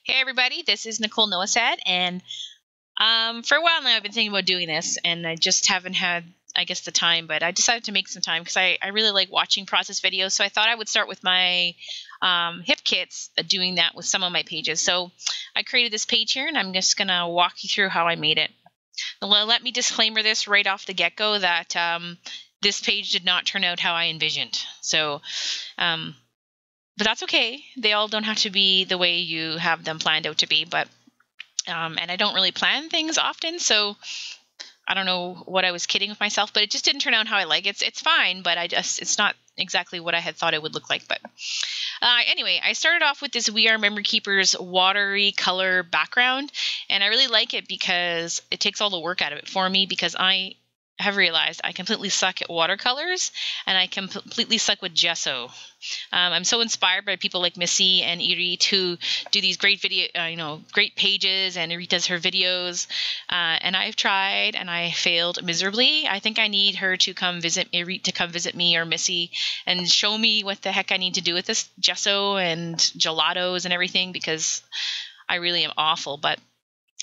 Hey everybody, this is Nicole Noasad, and for a while now I've been thinking about doing this, and I just haven't had, I guess, the time, but I decided to make some time because I really like watching process videos, so I thought I would start with my hip kits, doing that with some of my pages. So I created this page here, and I'm just going to walk you through how I made it. Now, let me disclaimer this right off the get-go that this page did not turn out how I envisioned. So but that's okay. They all don't have to be the way you have them planned out to be. But and I don't really plan things often, so I don't know what I was kidding with myself. But it just didn't turn out how I like it. It's fine, but it's not exactly what I had thought it would look like. But anyway, I started off with this We Are Memory Keepers watery color background, and I really like it because it takes all the work out of it for me, because I have realized I completely suck at watercolors, and I completely suck with gesso. I'm so inspired by people like Missy and Irit, who do these great great pages, and Irit does her videos, and I've tried and I failed miserably. I think I need her to come visit, Irit to come visit me, or Missy, and show me what the heck I need to do with this gesso and gelatos and everything, because I really am awful. But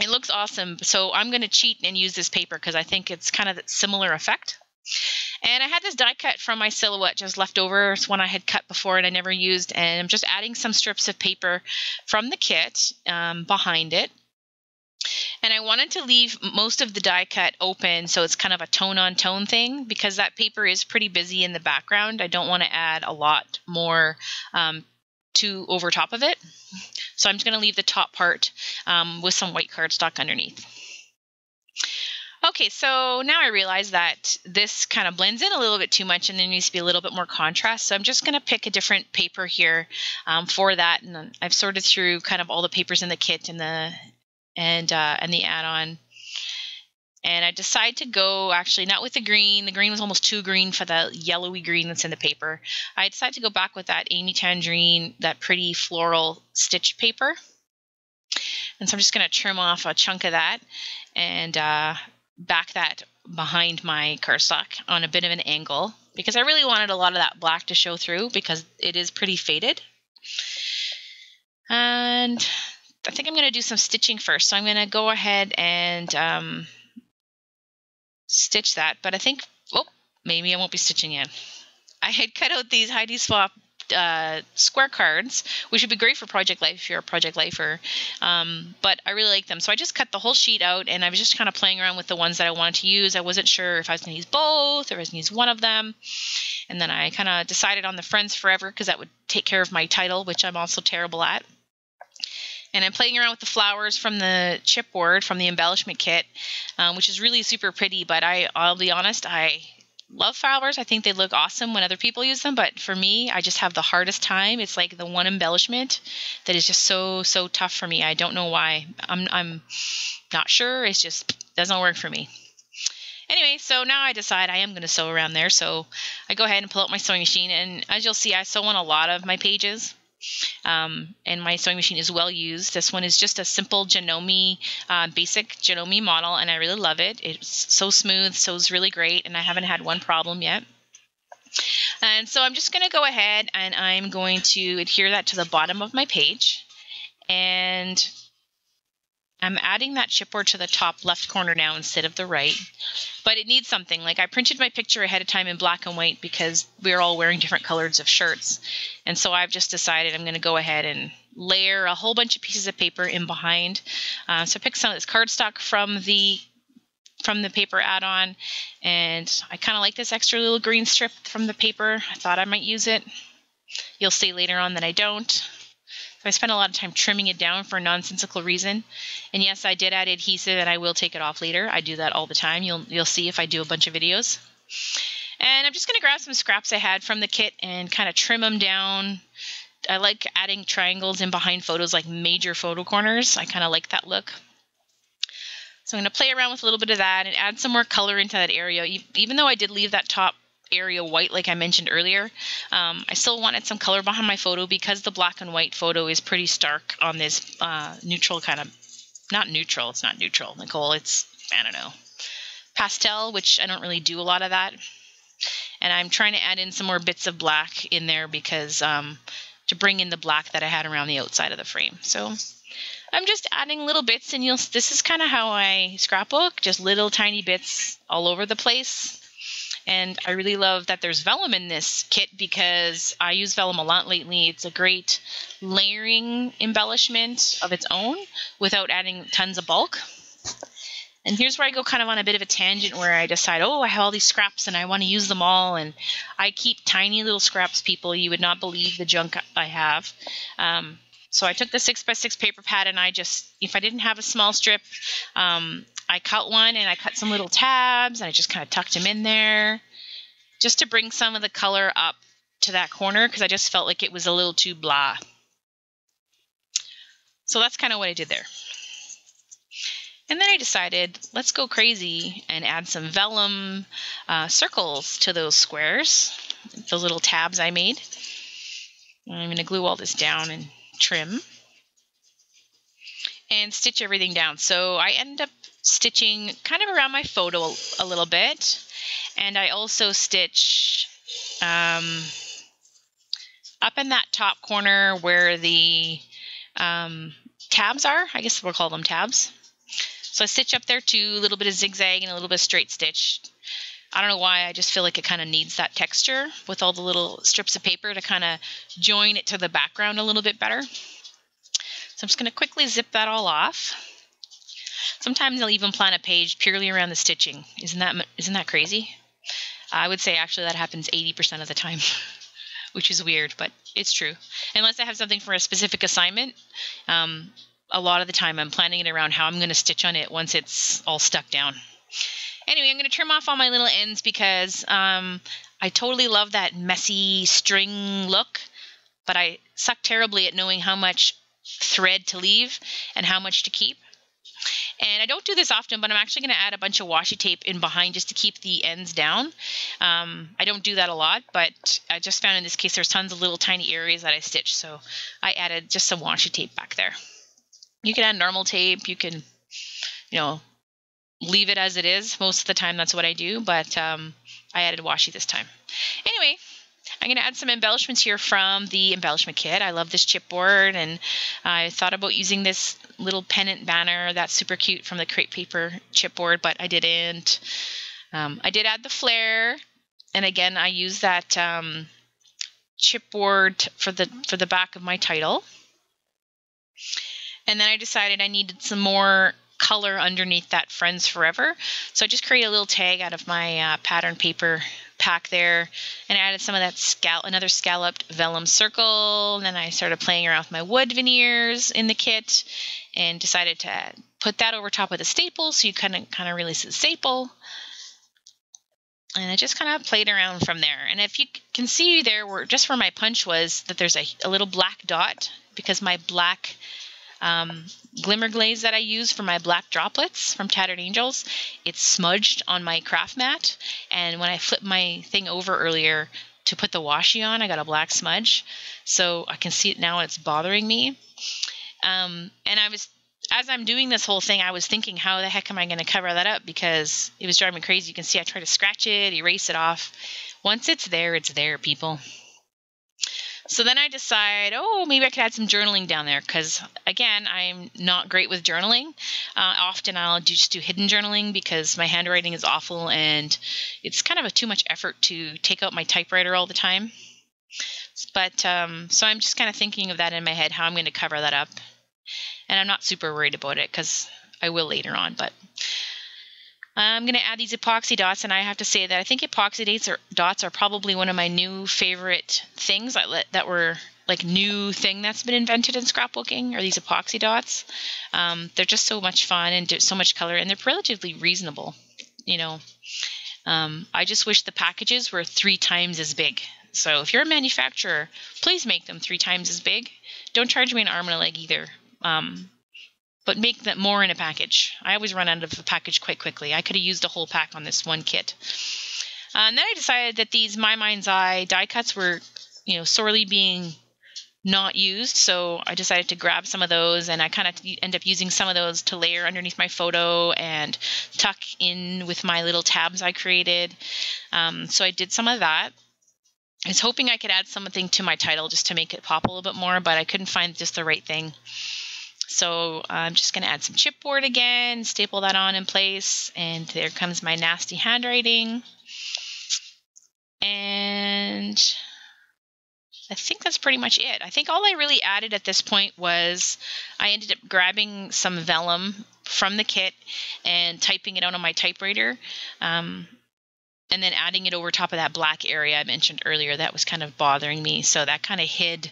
it looks awesome, so I'm going to cheat and use this paper because I think it's kind of a similar effect. And I had this die cut from my silhouette just left over. It's one I had cut before and I never used, and I'm just adding some strips of paper from the kit behind it. And I wanted to leave most of the die cut open, so it's kind of a tone-on-tone thing, because that paper is pretty busy in the background. I don't want to add a lot more over top of it. So I'm just going to leave the top part with some white cardstock underneath. Okay, so now I realize that this kind of blends in a little bit too much, and there needs to be a little bit more contrast. So I'm just going to pick a different paper here for that. And I've sorted through kind of all the papers in the kit and the add-on. And I decide to go, actually, not with the green. The green was almost too green for the yellowy green that's in the paper. I decided to go back with that Amy Tangerine, that pretty floral stitched paper. And so I'm just going to trim off a chunk of that and back that behind my cardstock on a bit of an angle, because I really wanted a lot of that black to show through, because it is pretty faded. And I think I'm going to do some stitching first. So I'm going to go ahead and stitch that, but I think, maybe I won't be stitching yet. I had cut out these Heidi Swap square cards, which would be great for Project Life if you're a Project Lifer, but I really like them. So I just cut the whole sheet out, and I was just kind of playing around with the ones that I wanted to use. I wasn't sure if I was going to use both or if I was going to use one of them. And then I kind of decided on the Friends Forever, because that would take care of my title, which I'm also terrible at. And I'm playing around with the flowers from the chipboard, from the embellishment kit, which is really super pretty. But I'll be honest, I love flowers. I think they look awesome when other people use them. But for me, I just have the hardest time. It's like the one embellishment that is just so tough for me. I don't know why. I'm not sure. It just doesn't work for me. Anyway, so now I decide I am going to sew around there. So I go ahead and pull out my sewing machine. And as you'll see, I sew on a lot of my pages. And my sewing machine is well used. This one is just a simple Janome, basic Janome model, and I really love it. It's so smooth, sews really great, and I haven't had one problem yet. And so I'm just going to go ahead and I'm going to adhere that to the bottom of my page, and I'm adding that chipboard to the top left corner now instead of the right, but it needs something. Like, I printed my picture ahead of time in black and white because we're all wearing different colors of shirts. And so I've just decided I'm going to go ahead and layer a whole bunch of pieces of paper in behind. So I picked some of this cardstock from the paper add-on, and I kind of like this extra little green strip from the paper. I thought I might use it. You'll see later on that I don't. I spent a lot of time trimming it down for a nonsensical reason. And yes, I did add adhesive, and I will take it off later. I do that all the time. You'll see if I do a bunch of videos. And I'm just going to grab some scraps I had from the kit and kind of trim them down. I like adding triangles in behind photos, like major photo corners. I kind of like that look. So I'm going to play around with a little bit of that and add some more color into that area. Even though I did leave that top area white, like I mentioned earlier, I still wanted some color behind my photo, because the black and white photo is pretty stark on this neutral kind of, not neutral, it's not neutral, Nicole, it's, I don't know, pastel, which I don't really do a lot of that. And I'm trying to add in some more bits of black in there, because to bring in the black that I had around the outside of the frame. So I'm just adding little bits, and this is kind of how I scrapbook, just little tiny bits all over the place. And I really love that there's vellum in this kit because I use vellum a lot lately. It's a great layering embellishment of its own without adding tons of bulk. And here's where I go kind of on a bit of a tangent where I decide, oh, I have all these scraps and I want to use them all. And I keep tiny little scraps, people. You would not believe the junk I have. So I took the 6x6 paper pad and I just, if I didn't have a small strip, I cut one and I cut some little tabs and I just kind of tucked them in there just to bring some of the color up to that corner because I just felt like it was a little too blah. So that's kind of what I did there. And then I decided, let's go crazy and add some vellum circles to those squares, the little tabs I made. And I'm going to glue all this down and trim and stitch everything down. So I ended up stitching kind of around my photo a little bit, and I also stitch up in that top corner where the tabs are. I guess we'll call them tabs. So I stitch up there too, a little bit of zigzag and a little bit of straight stitch. I don't know why, I just feel like it kind of needs that texture with all the little strips of paper to kind of join it to the background a little bit better. So I'm just going to quickly zip that all off. Sometimes I'll even plan a page purely around the stitching. Isn't that crazy? I would say actually that happens 80% of the time, which is weird, but it's true. Unless I have something for a specific assignment, a lot of the time I'm planning it around how I'm going to stitch on it once it's all stuck down. Anyway, I'm going to trim off all my little ends because I totally love that messy string look, but I suck terribly at knowing how much thread to leave and how much to keep. And I don't do this often, but I'm actually going to add a bunch of washi tape in behind just to keep the ends down. I don't do that a lot, but I just found in this case there's tons of little tiny areas that I stitched, so I added just some washi tape back there. You can add normal tape, you can, leave it as it is. Most of the time that's what I do, but I added washi this time. Anyway, I'm going to add some embellishments here from the embellishment kit. I love this chipboard, and I thought about using this little pennant banner that's super cute from the crepe paper chipboard, but I didn't. I did add the flare, and again I used that chipboard for the back of my title. And then I decided I needed some more color underneath that Friends Forever. So I just created a little tag out of my pattern paper pack there, and I added some of that another scalloped vellum circle. And then I started playing around with my wood veneers in the kit and decided to put that over top of the staple so you kind of really see the staple. And I just kind of played around from there. And if you can see there, just where my punch was, that there's a little black dot because my black glimmer glaze that I use for my black droplets from Tattered Angels, it's smudged on my craft mat, and when I flipped my thing over earlier to put the washi on, I got a black smudge, so I can see it now and it's bothering me. And as I'm doing this whole thing, I was thinking, how the heck am I going to cover that up, because it was driving me crazy. You can see I try to scratch it, erase it off. Once it's there, people. So then I decide, maybe I could add some journaling down there because, again, I'm not great with journaling. Often I'll just do hidden journaling because my handwriting is awful and it's kind of too much effort to take out my typewriter all the time. But so I'm just kind of thinking of that in my head, how I'm going to cover that up. And I'm not super worried about it because I will later on, but I'm going to add these epoxy dots, and I have to say that I think epoxy dots are probably one of my new favorite things that were like new thing that's been invented in scrapbooking, are these epoxy dots. They're just so much fun and so much color, and they're relatively reasonable. I just wish the packages were 3 times as big. So if you're a manufacturer, please make them 3 times as big. Don't charge me an arm and a leg either. But make that more in a package. I always run out of a package quite quickly. I could have used a whole pack on this one kit. And then I decided that these My Mind's Eye die cuts were, sorely being not used. So I decided to grab some of those, and I kind of end up using some of those to layer underneath my photo and tuck in with my little tabs I created. So I did some of that. I was hoping I could add something to my title just to make it pop a little bit more, but I couldn't find just the right thing. So I'm just going to add some chipboard again, staple that on in place, and there comes my nasty handwriting. And I think that's pretty much it. I think all I really added at this point was I ended up grabbing some vellum from the kit and typing it out on my typewriter, and then adding it over top of that black area I mentioned earlier that was kind of bothering me. So that kind of hid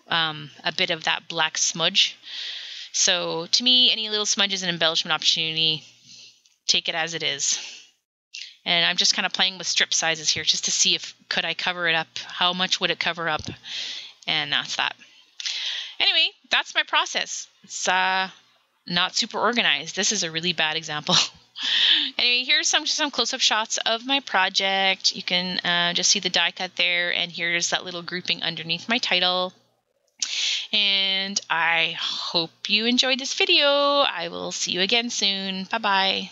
a bit of that black smudge. So to me, any little smudge is an embellishment opportunity. Take it as it is. And I'm just kind of playing with strip sizes here just to see if could I cover it up, how much would it cover up, and that's that. Anyway, that's my process. It's not super organized. This is a really bad example. Anyway, here's some close-up shots of my project. You can just see the die cut there, and here's that little grouping underneath my title. And I hope you enjoyed this video. I will see you again soon. Bye-bye.